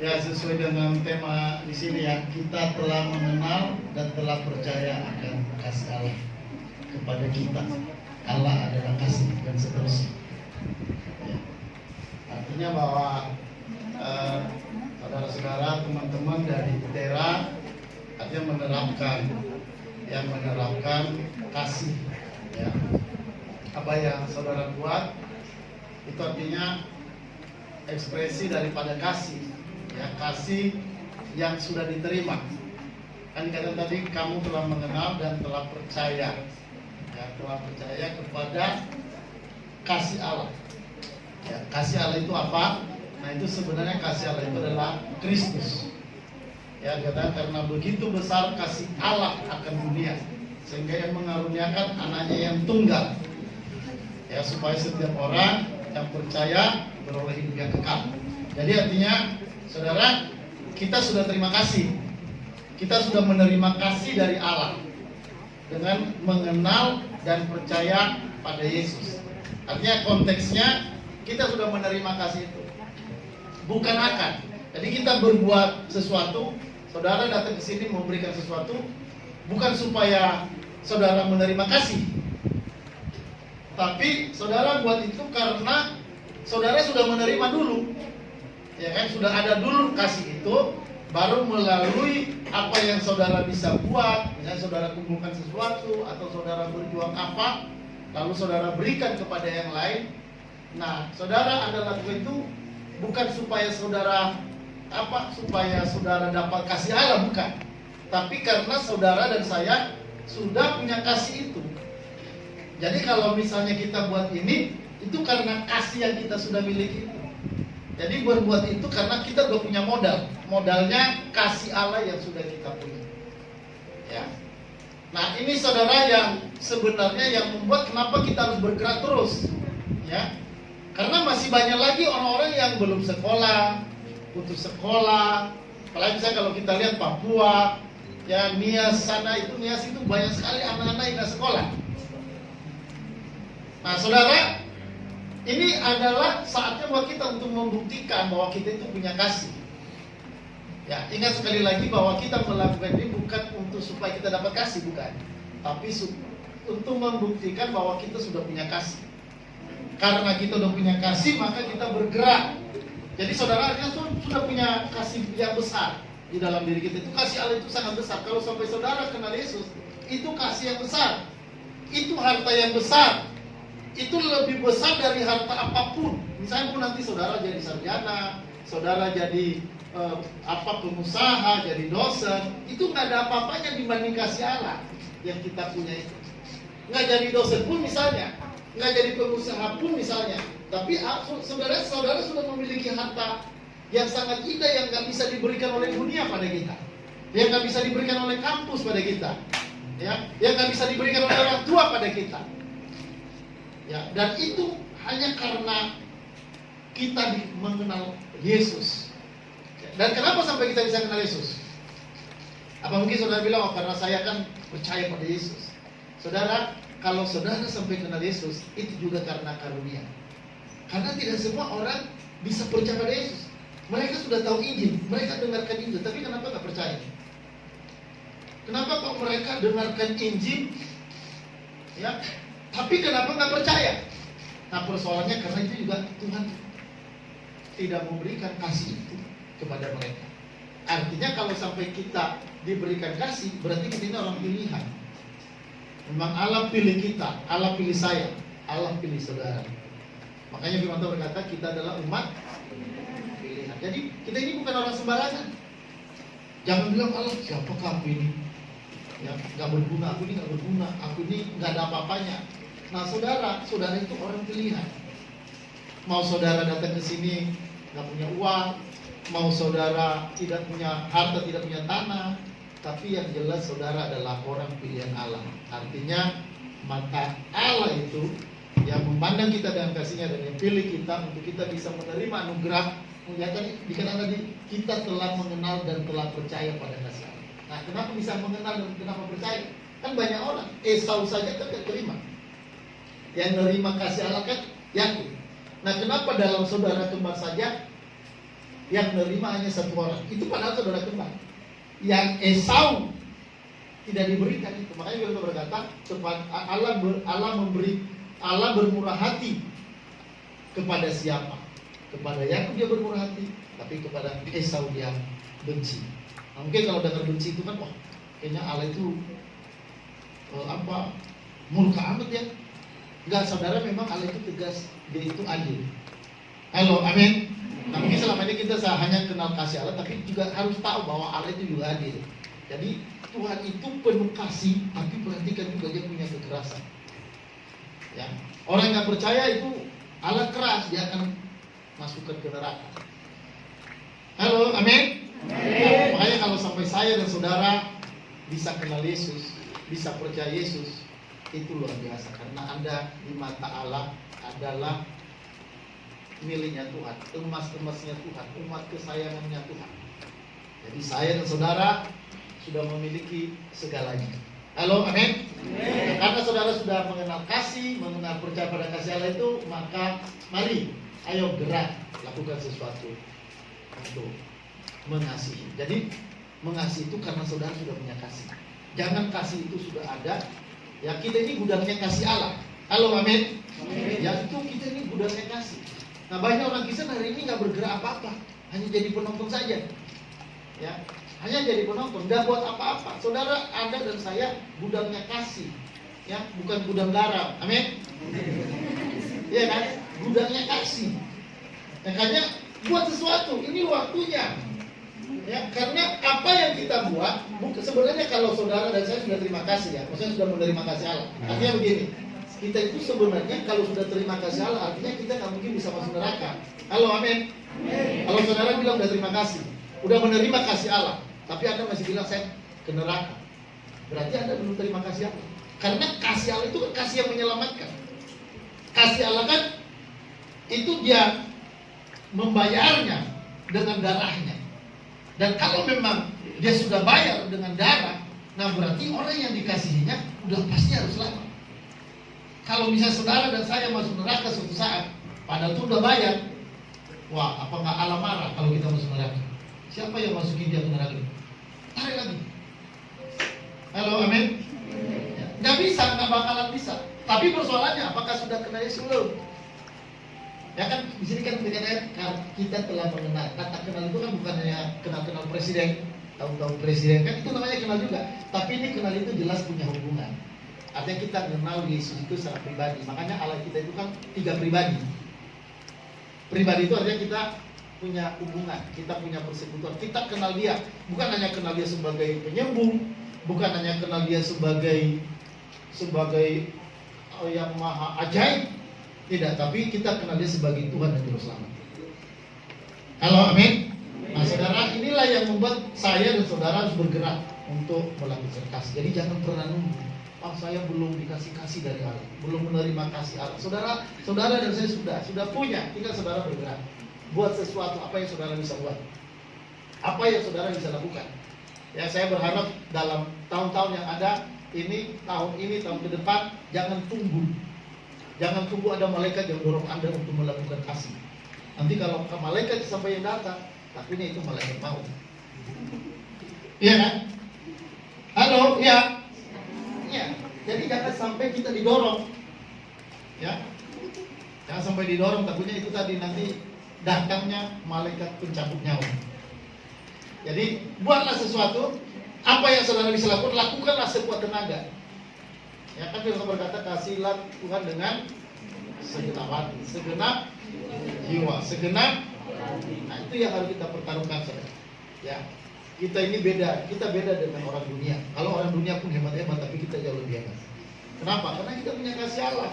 Ya, sesuai dengan tema di sini ya, kita telah mengenal dan telah percaya akan kasih Allah kepada kita. Allah adalah kasih dan seterusnya. Ya. Artinya bahwa saudara-saudara, teman-teman dari Tera artinya menerapkan kasih. Ya. Apa yang saudara buat itu artinya ekspresi daripada kasih. Ya, kasih yang sudah diterima. Kan kata tadi kamu telah mengenal dan telah percaya. Ya, telah percaya kepada kasih Allah. Ya, kasih Allah itu apa? Nah, itu sebenarnya kasih Allah itu adalah Kristus. Ya, kata karena begitu besar kasih Allah akan dunia sehingga yang mengaruniakan anaknya yang tunggal. Ya, supaya setiap orang yang percaya beroleh hidup yang kekal. Jadi artinya saudara, kita sudah terima kasih. Kita sudah menerima kasih dari Allah dengan mengenal dan percaya pada Yesus. Artinya konteksnya kita sudah menerima kasih itu. Bukan akan. Jadi kita berbuat sesuatu, saudara datang ke sini memberikan sesuatu bukan supaya saudara menerima kasih. Tapi saudara buat itu karena saudara sudah menerima dulu. Ya kan, sudah ada dulu kasih itu, baru melalui apa yang saudara bisa buat, misalnya saudara kumpulkan sesuatu atau saudara berjuang apa, lalu saudara berikan kepada yang lain. Nah, saudara ada lakukan itu bukan supaya saudara dapat kasih Allah, bukan. Tapi karena saudara dan saya sudah punya kasih itu. Jadi kalau misalnya kita buat ini, itu karena kasih yang kita sudah miliki itu. Jadi berbuat itu karena kita sudah punya modal. Modalnya kasih Allah yang sudah kita punya. Ya. Nah, ini saudara yang sebenarnya yang membuat kenapa kita harus bergerak terus. Ya. Karena masih banyak lagi orang-orang yang belum sekolah, putus sekolah. Apalagi misalnya kalau kita lihat Papua, ya Nias itu banyak sekali anak-anak yang tidak sekolah. Nah, saudara, ini adalah saatnya buat kita untuk membuktikan bahwa kita itu punya kasih. Ya, ingat sekali lagi bahwa kita melakukan ini bukan untuk supaya kita dapat kasih, bukan. Tapi untuk membuktikan bahwa kita sudah punya kasih. Karena kita sudah punya kasih, maka kita bergerak. Jadi saudara sudah punya kasih yang besar di dalam diri kita. Itu kasih Allah itu sangat besar. Kalau sampai saudara kenal Yesus, itu kasih yang besar. Itu harta yang besar. Itu lebih besar dari harta apapun. Misalnya pun nanti saudara jadi sarjana, saudara jadi pengusaha, jadi dosen, itu nggak ada apa-apanya dibanding kasih Allah yang kita punya itu. Nggak jadi dosen pun misalnya, nggak jadi pengusaha pun misalnya, tapi saudara sudah memiliki harta yang sangat indah yang nggak bisa diberikan oleh dunia pada kita, yang nggak bisa diberikan oleh kampus pada kita, ya, yang nggak bisa diberikan oleh orang tua pada kita. Ya, dan itu hanya karena kita mengenal Yesus. Dan kenapa sampai kita bisa kenal Yesus? Apa mungkin saudara bilang, oh, karena saya kan percaya pada Yesus. Saudara, kalau saudara sampai kenal Yesus, itu juga karena karunia. Karena tidak semua orang bisa percaya pada Yesus. Mereka sudah tahu Injil, mereka dengarkan Injil, tapi kenapa nggak percaya? Kenapa kok mereka dengarkan Injil? Ya, tapi kenapa nggak percaya? Nah, persoalannya karena itu juga Tuhan tidak memberikan kasih itu kepada mereka. Artinya kalau sampai kita diberikan kasih, berarti kita ini orang pilihan. Memang Allah pilih kita, Allah pilih saya, Allah pilih saudara. Makanya firman Tuhan berkata kita adalah umat pilihan. Jadi kita ini bukan orang sembarangan. Jangan bilang Allah siapakah aku ini? Ya, nggak berguna, aku ini nggak berguna, aku ini nggak ada apa-apanya. Nah, saudara itu orang pilihan. Mau saudara datang ke sini nggak punya uang, mau saudara tidak punya harta, tidak punya tanah, tapi yang jelas saudara adalah orang pilihan Allah. Artinya mata Allah itu yang memandang kita dengan kasihnya dan yang pilih kita untuk kita bisa menerima anugerah. Dikatakan tadi kita telah mengenal dan telah percaya pada kasih Allah. Nah, kenapa bisa mengenal dan kenapa percaya? Kan banyak orang Esau saja kan terima. Yang menerima kasih Allah kan yakin. Nah, kenapa dalam saudara kembar saja yang menerima hanya satu orang. Itu padahal saudara kembar. Yang Esau tidak diberikan itu. Makanya kita berkata, Allah bermurah hati kepada siapa? Kepada Yakub dia bermurah hati, tapi kepada Esau dia benci. Nah, mungkin kalau dengar benci itu kan, wah, kayaknya Allah itu murka amat ya. Enggak, saudara, memang Allah itu tegas, dia itu adil. Halo, amin. Nah, mungkin selama ini kita hanya kenal kasih Allah, tapi juga harus tahu bahwa Allah itu juga adil. Jadi Tuhan itu penuh kasih, tapi perhatikan juga dia punya kekerasan. Ya, orang yang percaya itu Allah keras, dia akan masukkan ke neraka. Halo, amin. Nah, makanya kalau sampai saya dan saudara bisa kenal Yesus, bisa percaya Yesus, itu luar biasa. Karena Anda di mata Allah adalah miliknya Tuhan, emas-emasnya Tuhan, umat kesayangannya Tuhan. Jadi saya dan saudara sudah memiliki segalanya. Halo, amin. Karena saudara sudah mengenal kasih, mengenal percaya pada kasih Allah itu, maka mari, ayo gerak, lakukan sesuatu untuk mengasihi. Jadi mengasihi itu karena saudara sudah punya kasih. Jangan kasih itu sudah ada. Ya, kita ini gudangnya kasih Allah. Halo, amin. Ya, itu kita ini gudangnya kasih. Nah, banyak orang Kristen hari ini nggak bergerak apa-apa, hanya jadi penonton saja. Ya, hanya jadi penonton, nggak buat apa-apa. Saudara, Anda dan saya gudangnya kasih, ya, bukan gudang garam. Amin. Iya kan? Gudangnya kasih. Makanya buat sesuatu, ini waktunya. Ya, karena apa yang kita buat, sebenarnya kalau saudara dan saya sudah terima kasih, ya, maksudnya sudah menerima kasih Allah. Artinya begini, kita itu sebenarnya kalau sudah terima kasih Allah, artinya kita nggak mungkin bisa masuk neraka. Halo, amin. Kalau saudara bilang udah terima kasih, udah menerima kasih Allah, tapi Anda masih bilang saya ke neraka, berarti Anda belum terima kasih Allah. Karena kasih Allah itu kan kasih yang menyelamatkan. Kasih Allah kan itu dia membayarnya dengan darahnya. Dan kalau memang dia sudah bayar dengan darah, nah berarti orang yang dikasihinya udah pasti harus selamat. Kalau bisa saudara dan saya masuk neraka suatu saat, padahal itu udah bayar, wah, apa nggak Allah marah kalau kita masuk neraka? Siapa yang masukin dia ke neraka? Tarik lagi. Halo, amin. Nggak bisa, nggak bakalan bisa. Tapi persoalannya, apakah sudah kena Yesus belum? Ya kan, di sini kan kita telah mengenal. Kata kenal itu kan bukan hanya kenal presiden, tahu-tahu presiden, kan itu namanya kenal juga. Tapi ini kenal itu jelas punya hubungan. Artinya kita kenal Yesus itu secara pribadi. Makanya Allah kita itu kan 3 pribadi. Pribadi itu artinya kita punya hubungan, kita punya persekutuan, kita kenal dia. Bukan hanya kenal dia sebagai penyembuh, bukan hanya kenal dia sebagai yang maha ajaib. Tidak, tapi kita kenal dia sebagai Tuhan dan Juru Selamat. Halo, amin. Nah, saudara, inilah yang membuat saya dan saudara harus bergerak untuk melakukan kasih. Jadi jangan pernah nunggu, saya belum dikasih kasih dari Allah, belum menerima kasih Allah. Saudara dan saya sudah punya, tinggal saudara bergerak. Buat sesuatu, apa yang saudara bisa buat, apa yang saudara bisa lakukan. Ya, saya berharap dalam tahun-tahun yang ada, tahun ke depan, jangan tunggu ada malaikat yang dorong Anda untuk melakukan kasih. Nanti kalau malaikat sampai yang datang, takutnya itu malaikat maut. Iya kan? Halo, ya. Ya. Jadi jangan sampai kita didorong. Ya. Jangan sampai didorong, takutnya itu tadi nanti datangnya malaikat pencabut nyawa. Jadi buatlah sesuatu, apa yang saudara bisa lakukanlah sekuat tenaga. Ya kan Firman berkata, kasihlah Tuhan dengan segenap hati, segenap jiwa, segenap. Nah, itu yang harus kita pertaruhkan, saudara. Ya, kita ini beda, kita beda dengan orang dunia. Kalau orang dunia pun hebat-hebat, tapi kita jauh lebih hebat. Kenapa? Karena kita punya kasih Allah.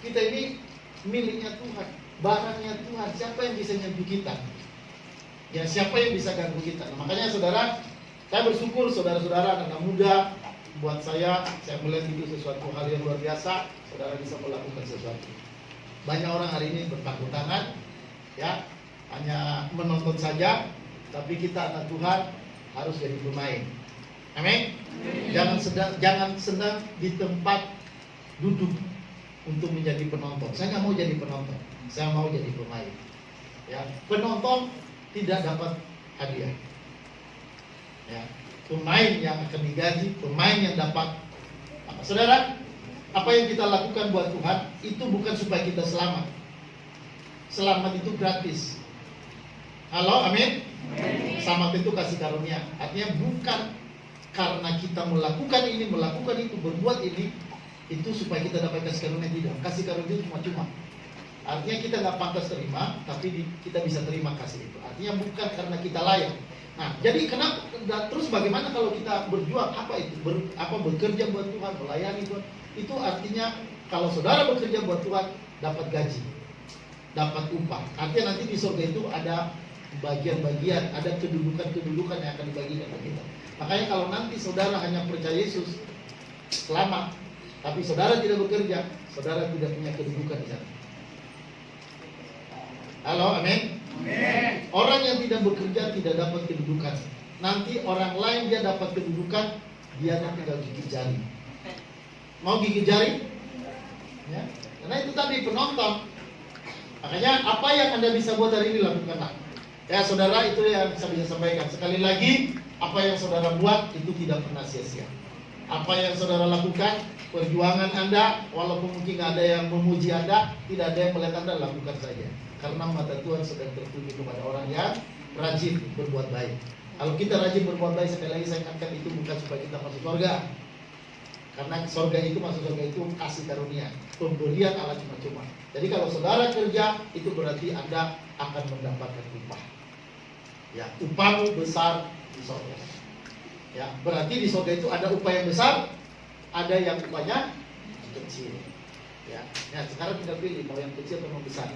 Kita ini miliknya Tuhan, barangnya Tuhan. Siapa yang bisa nyentuh kita? Ya, siapa yang bisa ganggu kita? Nah, makanya saudara, saya bersyukur saudara-saudara, anak-anak muda. Buat saya melihat itu sesuatu hal yang luar biasa. Saudara bisa melakukan sesuatu. Banyak orang hari ini berpangku tangan, ya, hanya menonton saja. Tapi kita anak Tuhan harus jadi pemain. Amin. Jangan senang di tempat duduk untuk menjadi penonton. Saya nggak mau jadi penonton. Saya mau jadi pemain. Ya, penonton tidak dapat hadiah. Ya, pemain yang akan digaji, pemain yang dapat apa? Saudara, apa yang kita lakukan buat Tuhan itu bukan supaya kita selamat. Selamat itu gratis. Halo, amin. Selamat itu kasih karunia. Artinya bukan karena kita melakukan ini, melakukan itu, berbuat ini, itu supaya kita dapat kasih karunia, tidak. Kasih karunia itu cuma-cuma. Artinya kita nggak pantas terima, tapi kita bisa terima kasih itu. Artinya bukan karena kita layak. Nah, jadi kenapa? Terus bagaimana kalau kita berjuang? Apa itu? Bekerja buat Tuhan, melayani Tuhan. Itu artinya kalau saudara bekerja buat Tuhan, dapat gaji, dapat upah. Artinya nanti di surga itu ada bagian-bagian, ada kedudukan-kedudukan yang akan dibagikan ke kita. Makanya kalau nanti saudara hanya percaya Yesus, selamat, tapi saudara tidak bekerja, saudara tidak punya kedudukan di sana. Halo, amin. Orang yang tidak bekerja tidak dapat kedudukan. Nanti orang lain dia dapat kedudukan, dia tinggal gigit jari. Mau gigit jari? Ya. Karena itu tadi penonton. Makanya apa yang Anda bisa buat hari ini lakukanlah. Ya saudara, itu yang saya bisa sampaikan. Sekali lagi, apa yang saudara buat itu tidak pernah sia-sia. Apa yang saudara lakukan, perjuangan Anda, walaupun mungkin ada yang memuji Anda, tidak ada yang melihat Anda, lakukan saja. Karena mata Tuhan sedang tertuju kepada orang yang rajin berbuat baik. Kalau kita rajin berbuat baik, sekali lagi saya katakan itu bukan supaya kita masuk surga. Karena surga itu, masuk surga itu kasih karunia, pemberian Allah cuma-cuma. Jadi kalau saudara kerja, itu berarti Anda akan mendapatkan upah. Ya, upahmu besar di surga. Ya, berarti di surga itu ada upah yang besar, ada yang upahnya kecil. Ya, sekarang tinggal pilih mau yang kecil atau yang besar.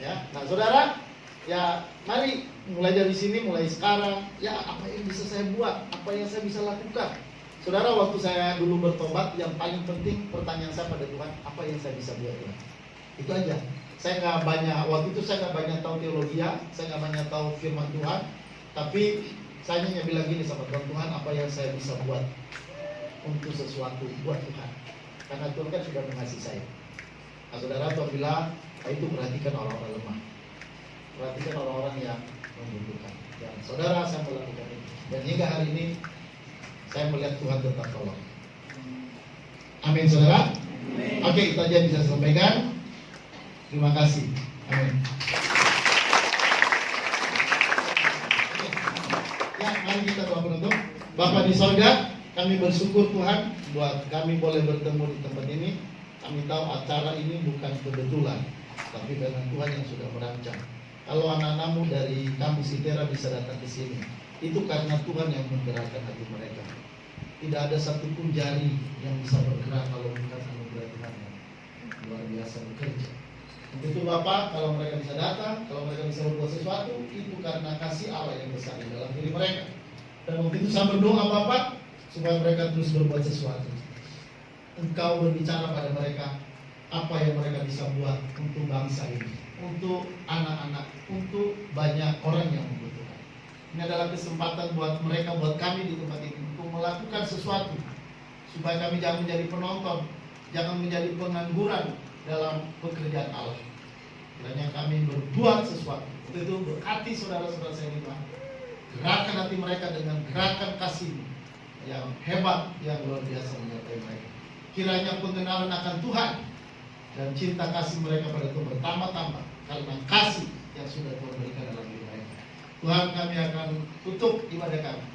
Ya, nah saudara, ya mari mulai dari sini, mulai sekarang, ya apa yang bisa saya buat, apa yang saya bisa lakukan. Saudara, waktu saya dulu bertobat, yang paling penting pertanyaan saya pada Tuhan, apa yang saya bisa buat Tuhan? Itu aja. Saya nggak banyak, waktu itu saya nggak banyak tahu teologi, saya nggak banyak tahu firman Tuhan, tapi saya hanya bilang gini sama Tuhan, apa yang saya bisa buat untuk sesuatu buat Tuhan? Karena Tuhan kan sudah mengasihi saya. Nah, saudara, Tuhan bilang, itu perhatikan orang-orang lemah, perhatikan orang-orang yang membutuhkan. Dan saudara, saya melakukan itu. Dan hingga hari ini saya melihat Tuhan tetap tolong. Amin, saudara. Amin. Oke, itu aja yang bisa saya sampaikan. Terima kasih. Amin. Ya, mari kita doa penutup. Bapa di sorga, kami bersyukur Tuhan buat kami boleh bertemu di tempat ini. Kami tahu acara ini bukan kebetulan, tapi dengan Tuhan yang sudah merancang. Kalau anak-anakmu dari kampus ITERA bisa datang ke sini, itu karena Tuhan yang menggerakkan hati mereka. Tidak ada satupun jari yang bisa bergerak kalau bukan anugerah Tuhan yang luar biasa bekerja. Untuk itu Bapak, kalau mereka bisa datang, kalau mereka bisa berbuat sesuatu, itu karena kasih Allah yang besar di dalam diri mereka. Dan untuk itu saya berdoa Bapak, supaya mereka terus berbuat sesuatu. Engkau berbicara pada mereka apa yang mereka bisa buat untuk bangsa ini, untuk anak-anak, untuk banyak orang yang membutuhkan. Ini adalah kesempatan buat mereka, buat kami di tempat ini untuk melakukan sesuatu supaya kami jangan menjadi penonton, jangan menjadi pengangguran dalam pekerjaan Allah. Kiranya kami berbuat sesuatu. Untuk itu berkati saudara-saudara saya ini Tuhan. Gerakan hati mereka dengan gerakan kasih yang hebat, yang luar biasa menyertai mereka. Kiranya pengenalan akan Tuhan dan cinta kasih mereka pada Tuhan bertambah-tambah karena kasih yang sudah Tuhan berikan dalam diri mereka. Tuhan, kami akan tutup ibadah kami.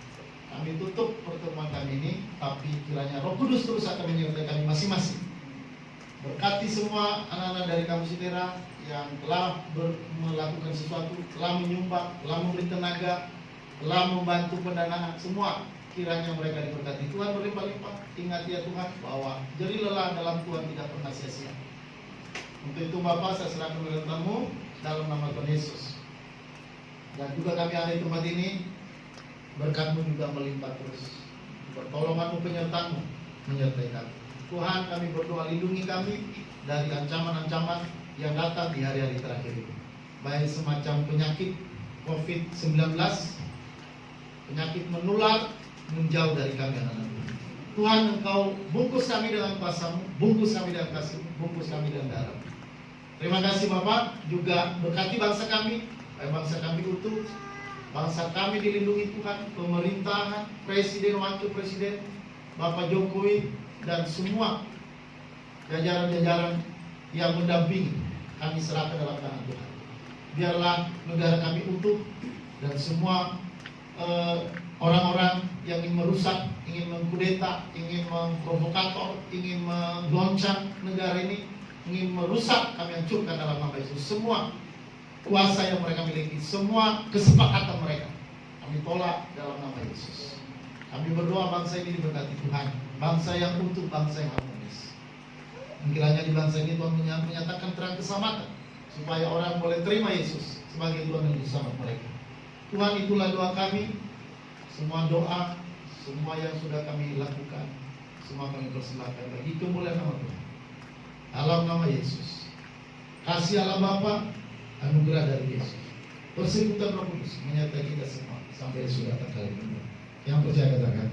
Kami tutup pertemuan kami ini, tapi kiranya Roh Kudus terus akan menyertai kami masing-masing. Berkati semua anak-anak dari kampus ITERA yang telah melakukan sesuatu, telah menyumbang, telah memberi tenaga, telah membantu pendanaan semua. Kiranya mereka diberkati Tuhan berlimpah-limpah. Ingat ya Tuhan bahwa jerih lelah dalam Tuhan tidak pernah sia-sia. Untuk itu Bapak, saya serahkan kepada-Mu dalam nama Tuhan Yesus. Dan juga kami ada di tempat ini, berkat-Mu juga melimpah terus. Pertolongan-Mu, penyertaan-Mu menyertai kami. Tuhan, kami berdoa lindungi kami dari ancaman-ancaman yang datang di hari-hari terakhir ini. Baik semacam penyakit COVID-19, penyakit menular, menjauh dari kami anak-anak. Tuhan, Engkau bungkus kami dengan kuasa-Mu, bungkus kami dengan kasih-Mu, bungkus kami dengan darah. Terima kasih Bapak, juga berkati bangsa kami, supaya bangsa kami utuh, bangsa kami dilindungi Tuhan, pemerintahan, presiden, wakil presiden, Bapak Jokowi, dan semua jajaran-jajaran yang mendampingi kami serahkan dalam tangan Tuhan. Biarlah negara kami utuh dan semua orang-orang yang ingin merusak, ingin mengkudeta, ingin memprovokator, ingin menggoncang negara ini, ingin merusak, kami hancurkan dalam nama Yesus. Semua kuasa yang mereka miliki, semua kesepakatan mereka, kami tolak dalam nama Yesus. Kami berdoa bangsa ini diberkati Tuhan, bangsa yang utuh, bangsa yang harmonis. Kiranya di bangsa ini Tuhan menyatakan terang keselamatan, supaya orang boleh terima Yesus sebagai Tuhan dan Juru Selamat mereka. Tuhan, itulah doa kami. Semua doa, semua yang sudah kami lakukan, semua kami persembahkan bagi kemuliaan nama Tuhan. Dalam nama Yesus. Kasih Allah Bapa, anugerah dari Yesus, persekutuan Roh Kudus menyertai kita semua sampai sudah kali ini. Yang percaya katakan.